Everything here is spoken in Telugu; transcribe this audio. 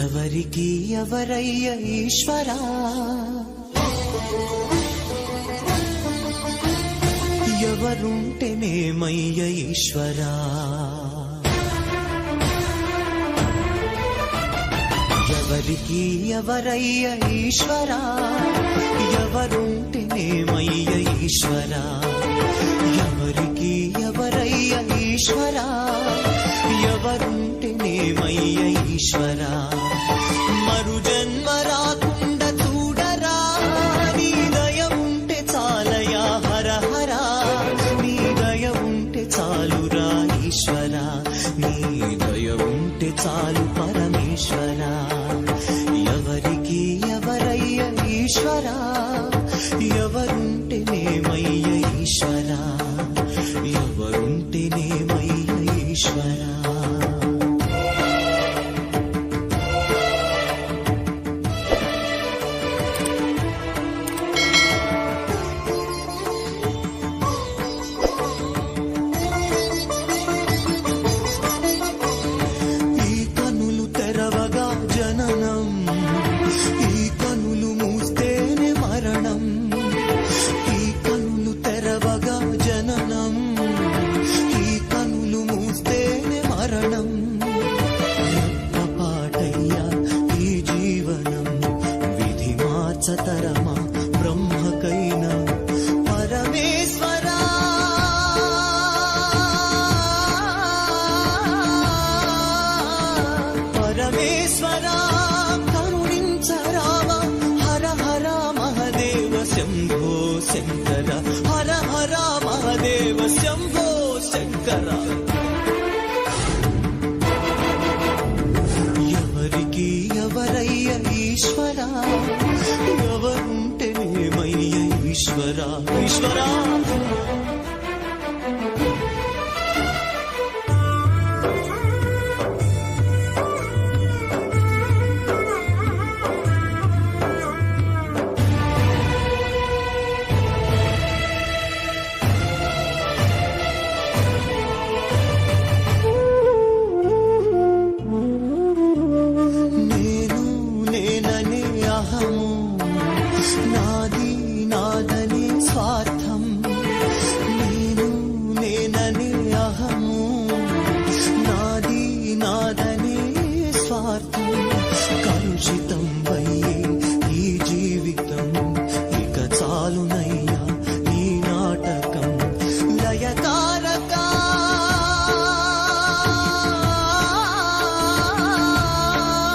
ఎవరికి ఎవరయ్య ఈశ్వరా, ఎవరుంటేనేమయ్య ఈశ్వరా, ఎవరికి ఎవరయ్య ఈశ్వరా, ఎవరుంటేనేమయ్య ఈశ్వరా, ఎవరికి ఎవరయ్య ఈశ్వరా, ఎవరుంటేనేమయ్య ఈశ్వరా. మరు జన్మ రాకుండా చూడరా, నీ దయ ఉంటే చాలయా హర హరా, నీ దయ ఉంటే చాలురా ఈశ్వరా, నీ దయ ఉంటే చాలు పరమేశ్వరా. ఎవరికి ఎవరయ్య ఈశ్వరా, ఎవరుంటేనేమయ్య ఈశ్వరా, ఎవరుంటేనేమయ్య ఈశ్వరా. సతరమా బ్రహ్మకైనా పరమేశ్వరా, పరమేశ్వరా కరుణించరావా, హర హర మహదేవ శంభో శంకర, హర హర మహదేవ శంభో శంకర. ఎవరికి ఎవరయ్య ఈశ్వరా, ఎవరుంటేనేమయ్య ఈశ్వరా, ఈశ్వరా. నాది నాదనే స్వార్థం, నేను నేననే అహము, నాది నాదనే స్వార్థం.